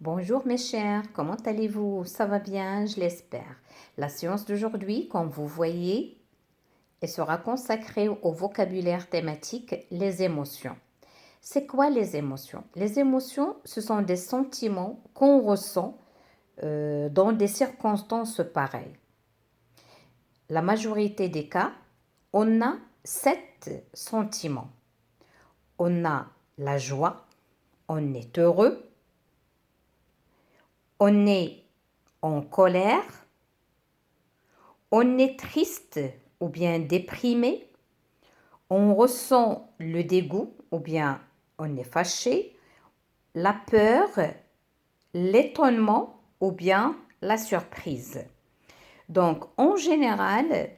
Bonjour mes chers, comment allez-vous? Ça va bien, je l'espère. La séance d'aujourd'hui, comme vous voyez, elle sera consacrée au vocabulaire thématique les émotions. C'est quoi les émotions? Les émotions, ce sont des sentiments qu'on ressent dans des circonstances pareilles. La majorité des cas, on a 7 sentiments. On a la joie, on est heureux, on est en colère, on est triste ou bien déprimé, on ressent le dégoût ou bien on est fâché, la peur, l'étonnement ou bien la surprise. Donc en général,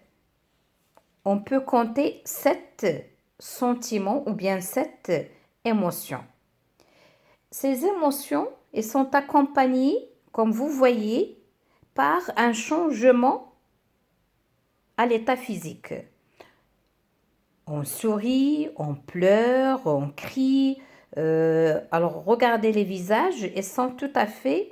on peut compter 7 sentiments ou bien 7 émotions. Ces émotions, elles sont accompagnées, comme vous voyez, par un changement à l'état physique. On sourit, on pleure, on crie. Alors regardez les visages, ils sont tout à fait,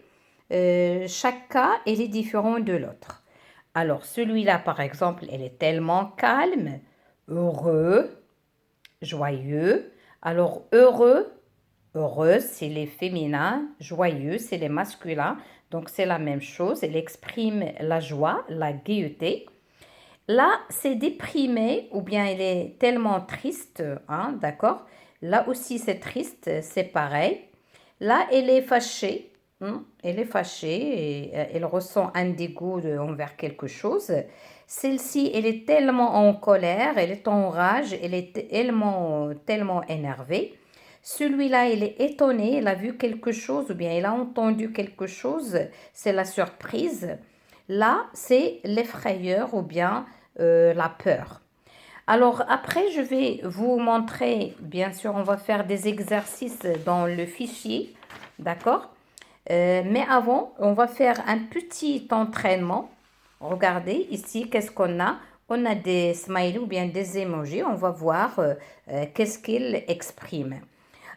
chaque cas, il est différent de l'autre. Alors celui-là, par exemple, il est tellement calme, heureux, joyeux. Alors heureux, heureuse, c'est les féminins, joyeux, c'est les masculins. Donc c'est la même chose, il exprime la joie, la gaieté. Là, c'est déprimé ou bien il est tellement triste, hein, d'accord? Là aussi, c'est triste, c'est pareil. Là, elle est fâchée, hein, elle est fâchée et elle ressent un dégoût envers quelque chose. Celle-ci, elle est tellement en colère, elle est en rage, elle est tellement énervée. Celui-là, il est étonné, il a vu quelque chose ou bien il a entendu quelque chose, c'est la surprise. Là, c'est l'effrayeur ou bien la peur. Alors après, je vais vous montrer, bien sûr, on va faire des exercices dans le fichier, d'accord? Mais avant, on va faire un petit entraînement. Regardez ici, qu'est-ce qu'on a? On a des smileys ou bien des emojis. On va voir qu'est-ce qu'ils expriment.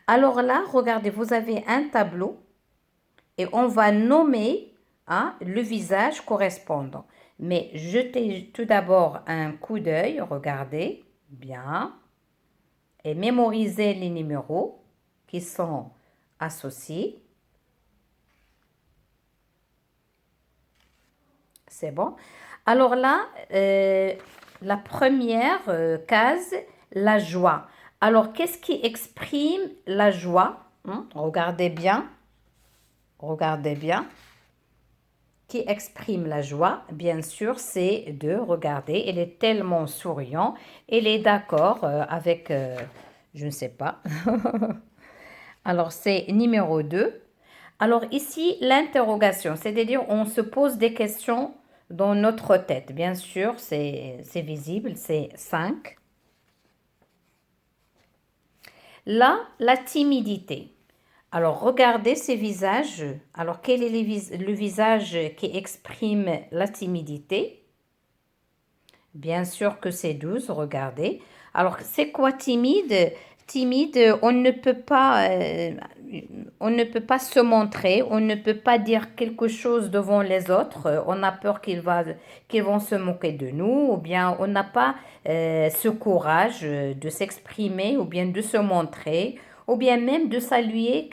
Alors là, regardez, vous avez un tableau et on va nommer, hein, le visage correspondant. Mais jetez tout d'abord un coup d'œil, regardez bien, et mémorisez les numéros qui sont associés. C'est bon. Alors là, la première case, la joie. Alors, qu'est-ce qui exprime la joie? Regardez bien, regardez bien. Qui exprime la joie, bien sûr, c'est de regarder. Elle est tellement souriant. Elle est d'accord avec, je ne sais pas. Alors, c'est numéro 2. Alors, ici, l'interrogation, c'est-à-dire on se pose des questions dans notre tête. Bien sûr, c'est visible, c'est 5. Là, la timidité. Alors, regardez ces visages. Alors, quel est le visage qui exprime la timidité? Bien sûr que c'est 12, regardez. Alors, c'est quoi timide? Timide, on ne peut pas se montrer, on ne peut pas dire quelque chose devant les autres. On a peur qu'ils vont se moquer de nous, ou bien on n'a pas ce courage de s'exprimer, ou bien de se montrer, ou bien même de saluer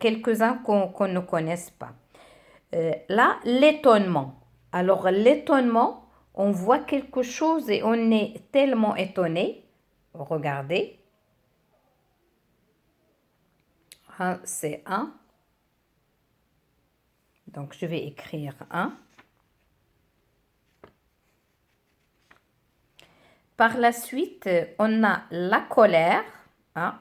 quelques-uns qu'on ne connaisse pas. Là, l'étonnement. Alors, l'étonnement, on voit quelque chose et on est tellement étonné. Regardez. C'est 1. Donc, je vais écrire 1. Par la suite, on a la colère.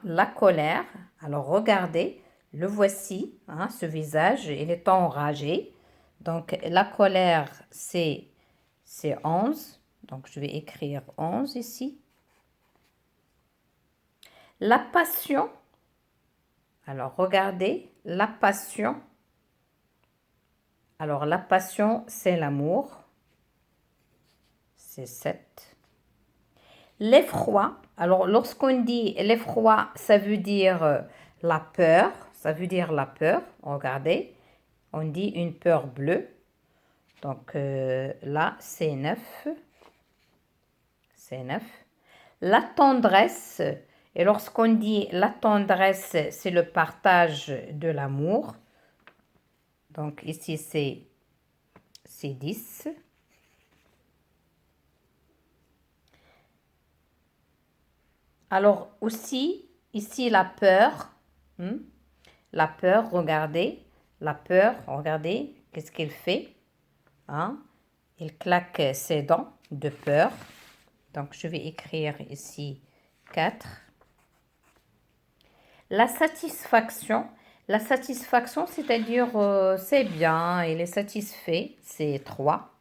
La colère. Alors, regardez. Le voici. Ce visage, il est enragé. Donc, la colère, c'est 11. Donc, je vais écrire 11 ici. La passion. Alors, regardez, la passion. Alors, la passion, c'est l'amour. C'est 7. L'effroi. Alors, lorsqu'on dit l'effroi, ça veut dire la peur. ça veut dire la peur. Regardez, on dit une peur bleue. Donc là, c'est 9. C'est 9. La tendresse, et lorsqu'on dit la tendresse, c'est le partage de l'amour. Donc ici, c'est 10. Alors aussi, ici, la peur. La peur, regardez. La peur, regardez, qu'est-ce qu'il fait? Hein? Il claque ses dents de peur. Donc, je vais écrire ici 4. La satisfaction, c'est-à-dire c'est bien, il est satisfait, c'est 3.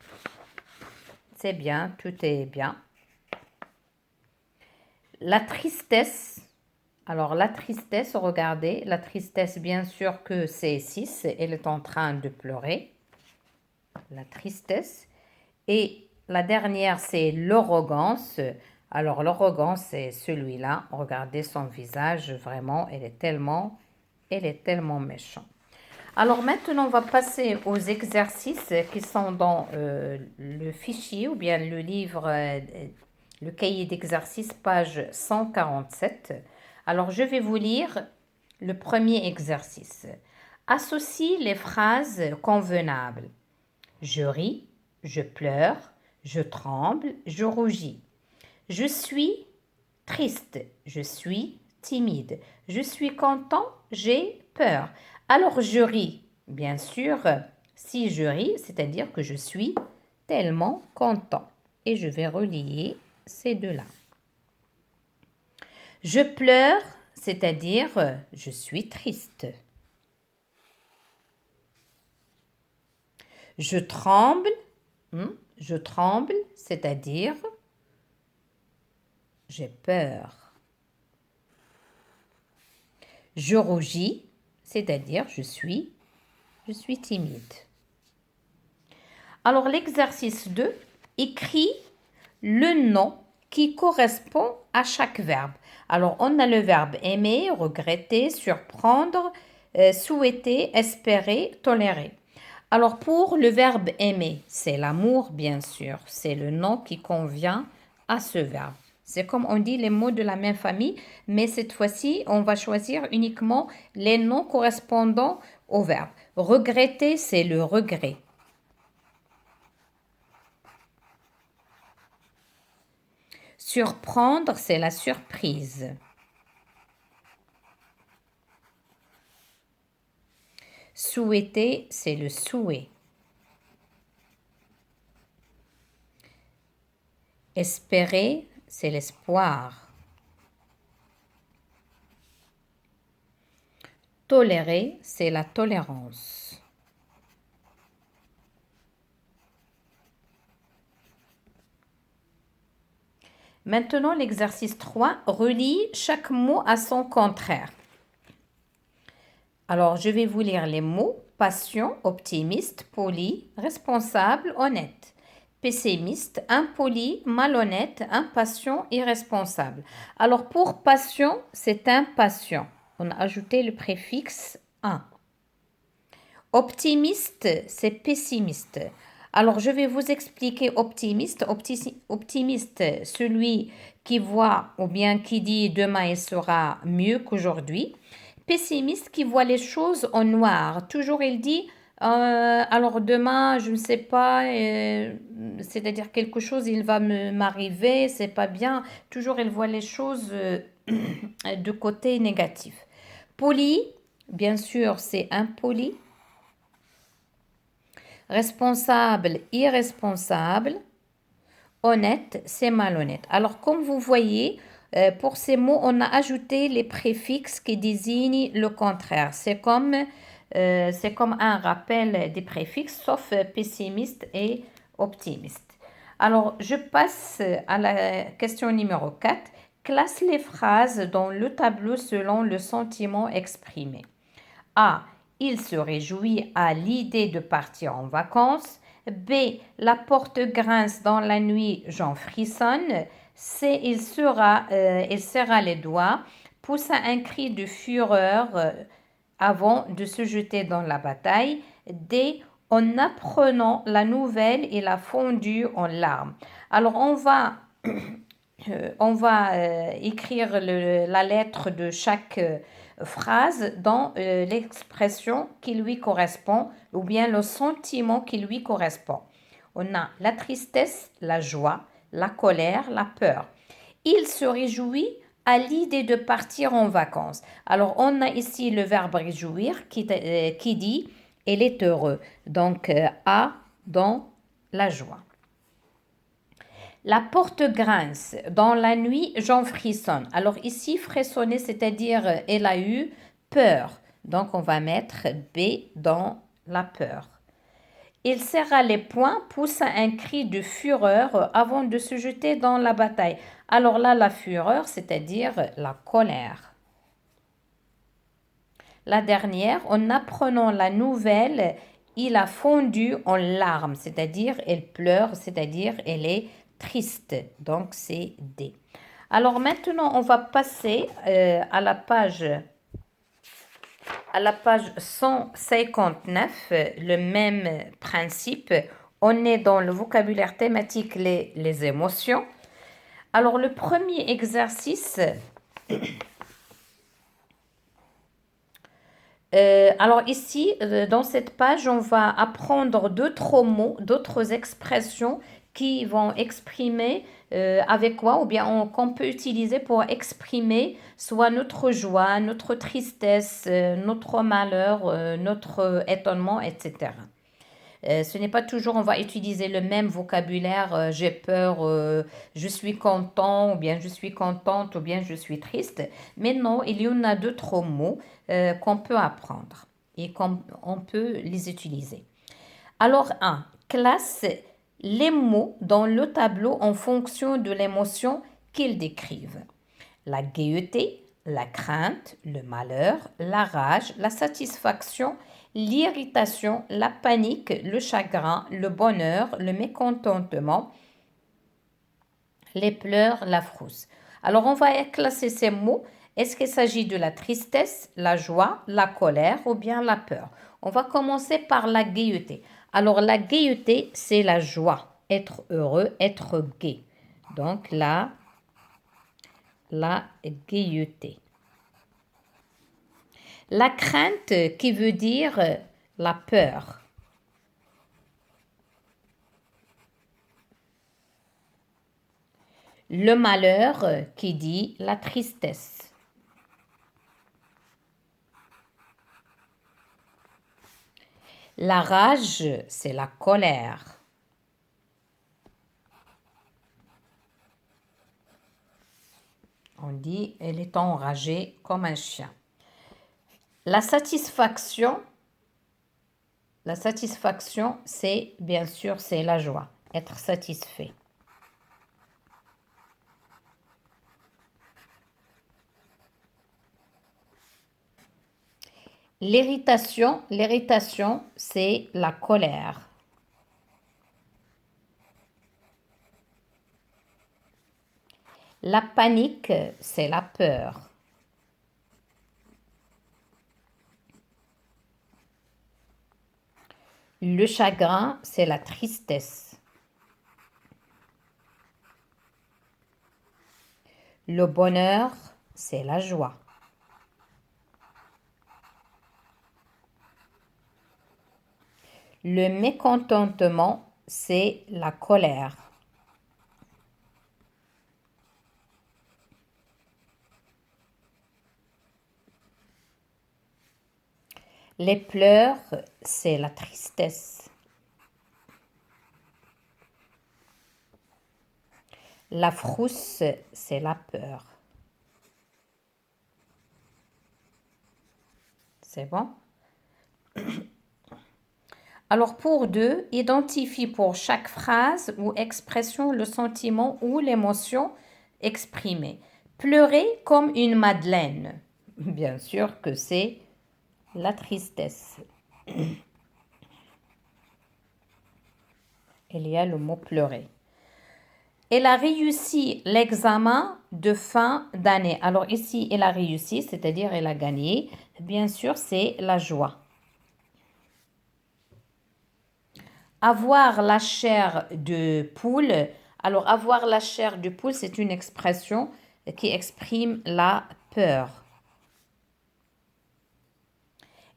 C'est bien, tout est bien. La tristesse, alors la tristesse, regardez, la tristesse, bien sûr que c'est 6, elle est en train de pleurer. La tristesse. Et la dernière, c'est l'arrogance. Alors, l'arrogance, c'est celui-là. Regardez son visage, vraiment, elle est tellement méchante. Alors, maintenant, on va passer aux exercices qui sont dans le fichier ou bien le livre, le cahier d'exercice, page 147. Alors, je vais vous lire le premier exercice. Associe les phrases convenables. Je ris, je pleure, je tremble, je rougis. Je suis triste, je suis timide, je suis content, j'ai peur. Alors je ris, bien sûr, si je ris, c'est-à-dire que je suis tellement content. Et je vais relier ces deux-là. Je pleure, c'est-à-dire je suis triste. Je tremble, c'est-à-dire j'ai peur. Je rougis, c'est-à-dire je suis timide. Alors l'exercice 2, écris le nom qui correspond à chaque verbe. Alors on a le verbe aimer, regretter, surprendre, souhaiter, espérer, tolérer. Alors pour le verbe aimer, c'est l'amour bien sûr, c'est le nom qui convient à ce verbe. C'est comme on dit les mots de la même famille, mais cette fois-ci, on va choisir uniquement les noms correspondant au verbe. Regretter, c'est le regret. Surprendre, c'est la surprise. Souhaiter, c'est le souhait. Espérer, c'est l'espoir. Tolérer, c'est la tolérance. Maintenant, l'exercice 3, relie chaque mot à son contraire. Alors, je vais vous lire les mots. Passion, optimiste, poli, responsable, honnête. Pessimiste, impoli, malhonnête, impatient, irresponsable. Alors, pour passion, c'est impatient. On a ajouté le préfixe un. Optimiste, c'est pessimiste. Alors, je vais vous expliquer optimiste. Optimiste, celui qui voit ou bien qui dit demain il sera mieux qu'aujourd'hui. Pessimiste qui voit les choses en noir. Toujours il dit alors demain, je ne sais pas, c'est-à-dire quelque chose, il va m'arriver, c'est pas bien. Toujours il voit les choses de côté négatif. Poli, bien sûr, c'est impoli. Responsable, irresponsable. Honnête, c'est malhonnête. Alors, comme vous voyez, pour ces mots, on a ajouté les préfixes qui désignent le contraire. C'est comme un rappel des préfixes, sauf pessimiste et optimiste. Alors, je passe à la question numéro 4. Classe les phrases dans le tableau selon le sentiment exprimé. A. Il se réjouit à l'idée de partir en vacances. B. La porte grince dans la nuit, j'en frissonne. C. Il serra les doigts, poussa un cri de fureur avant de se jeter dans la bataille. D. En apprenant la nouvelle, il a fondu en larmes. Alors, on va écrire la lettre de chaque phrase dans l'expression qui lui correspond ou bien le sentiment qui lui correspond. On a la tristesse, la joie, la colère, la peur. Il se réjouit à l'idée de partir en vacances. Alors, on a ici le verbe réjouir qui dit « il est heureux ». Donc, a dans la joie. La porte grince. Dans la nuit, j'en frissonne. Alors ici, frissonner, c'est-à-dire elle a eu peur. Donc, on va mettre B dans la peur. Il serra les poings, poussa un cri de fureur avant de se jeter dans la bataille. Alors là, la fureur, c'est-à-dire la colère. La dernière, en apprenant la nouvelle, il a fondu en larmes, c'est-à-dire elle pleure, c'est-à-dire elle est triste. Donc c'est D. Alors maintenant, on va passer à la page 159, le même principe. On est dans le vocabulaire thématique, les émotions. Alors, le premier exercice, alors ici, dans cette page, on va apprendre d'autres mots, d'autres expressions qui vont exprimer avec quoi, ou bien qu'on peut utiliser pour exprimer soit notre joie, notre tristesse, notre malheur, notre étonnement, etc. Ce n'est pas toujours, on va utiliser le même vocabulaire, j'ai peur, je suis content, ou bien je suis contente, ou bien je suis triste. Mais non, il y en a d'autres mots qu'on peut apprendre et qu'on peut les utiliser. Alors, 1. Classe les mots dans le tableau en fonction de l'émotion qu'ils décrivent. La gaieté, la crainte, le malheur, la rage, la satisfaction, l'irritation, la panique, le chagrin, le bonheur, le mécontentement, les pleurs, la frousse. Alors, on va classer ces mots. Est-ce qu'il s'agit de la tristesse, la joie, la colère ou bien la peur? On va commencer par la gaieté. Alors, la gaieté, c'est la joie, être heureux, être gai. Donc, la gaieté. La crainte qui veut dire la peur. Le malheur qui dit la tristesse. La rage, c'est la colère. On dit, elle est enragée comme un chien. La satisfaction, c'est bien sûr, c'est la joie, être satisfait. L'irritation, c'est la colère. La panique, c'est la peur. Le chagrin, c'est la tristesse. Le bonheur, c'est la joie. Le mécontentement, c'est la colère. Les pleurs, c'est la tristesse. La frousse, c'est la peur. C'est bon? Alors pour 2, identifie pour chaque phrase ou expression le sentiment ou l'émotion exprimée. Pleurer comme une madeleine. Bien sûr que c'est la tristesse. Il y a le mot pleurer. Elle a réussi l'examen de fin d'année. Alors ici, elle a réussi, c'est-à-dire elle a gagné. Bien sûr, c'est la joie. Avoir la chair de poule. Alors, avoir la chair de poule, c'est une expression qui exprime la peur.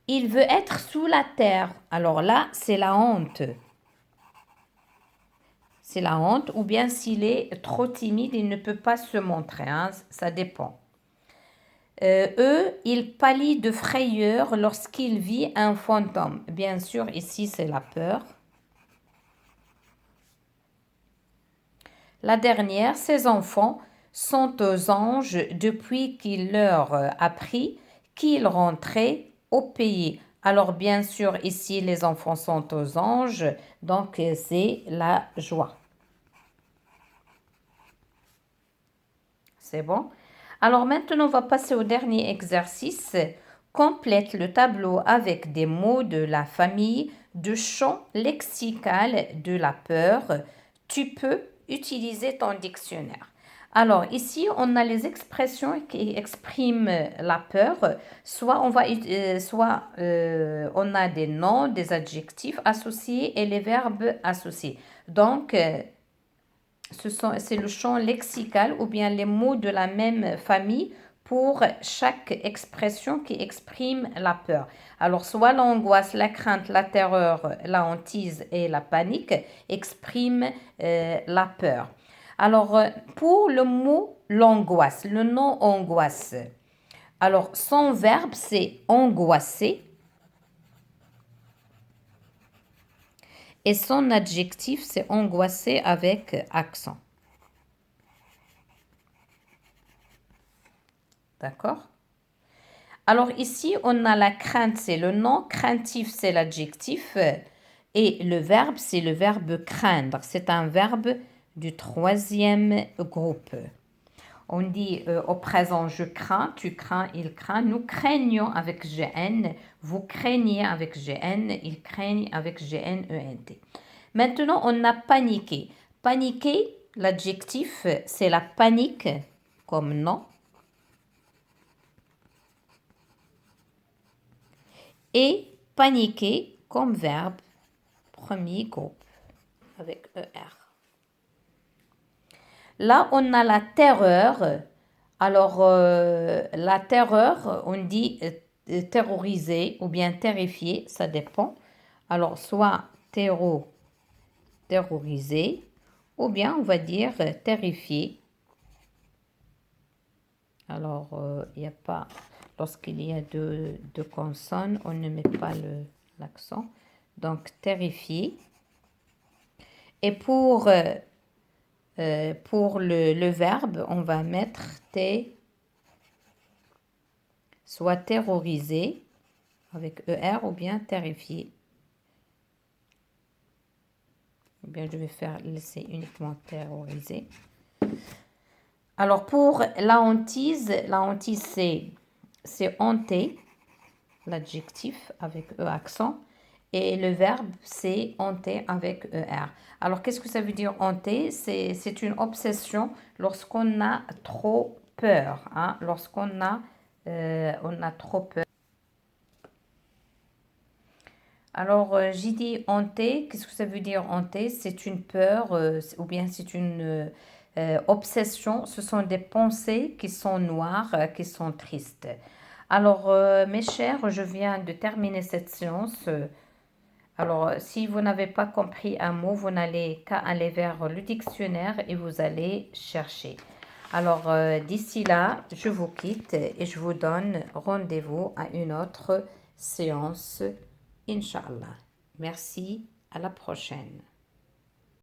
Il veut être sous la terre. Alors là, c'est la honte. C'est la honte. Ou bien s'il est trop timide, il ne peut pas se montrer. Hein, ça dépend. Il pâlit de frayeur lorsqu'il vit un fantôme. Bien sûr, ici, c'est la peur. La dernière, ses enfants sont aux anges depuis qu'il leur a appris qu'ils rentraient au pays. Alors bien sûr, ici, les enfants sont aux anges, donc c'est la joie. C'est bon? Alors maintenant, on va passer au dernier exercice. Complète le tableau avec des mots de la famille de champ lexical de la peur. Tu peux utiliser ton dictionnaire. Alors ici, on a les expressions qui expriment la peur. Soit on a des noms, des adjectifs associés et les verbes associés. Donc, c'est le champ lexical ou bien les mots de la même famille pour chaque expression qui exprime la peur. Alors, soit l'angoisse, la crainte, la terreur, la hantise et la panique expriment la peur. Alors, pour le mot l'angoisse, le nom angoisse, alors son verbe c'est angoisser et son adjectif c'est angoisser avec accent. D'accord? Alors ici, on a la crainte, c'est le nom, craintif, c'est l'adjectif, et le verbe, c'est le verbe craindre. C'est un verbe du troisième groupe. On dit au présent, je crains, tu crains, il craint. Nous craignons avec GN, vous craignez avec GN, ils craignent avec GNENT. Maintenant, on a paniqué. Paniquer, l'adjectif, c'est la panique comme nom. Et paniquer comme verbe, premier groupe, avec ER. Là, on a la terreur. Alors, la terreur, on dit terroriser ou bien terrifier, ça dépend. Alors, soit terroriser, ou bien on va dire terrifier. Alors, il n'y a pas, lorsqu'il y a deux consonnes, on ne met pas l'accent. Donc, terrifier. Et pour le verbe, on va mettre soit terrorisé avec ER ou bien terrifié. Ou bien je vais laisser uniquement terrorisé. Alors pour la hantise c'est hanter, l'adjectif avec E accent. Et le verbe, c'est hanter avec ER. Alors, qu'est-ce que ça veut dire hanter? C'est une obsession lorsqu'on a trop peur. Hein? Lorsqu'on on a trop peur. Alors, j'ai dit hanter. Qu'est-ce que ça veut dire hanter? C'est une peur ou bien c'est une obsession. Ce sont des pensées qui sont noires, qui sont tristes. Alors, mes chers, je viens de terminer cette séance. Alors, si vous n'avez pas compris un mot, vous n'allez qu'à aller vers le dictionnaire et vous allez chercher. Alors, d'ici là, je vous quitte et je vous donne rendez-vous à une autre séance, Inch'Allah. Merci, à la prochaine.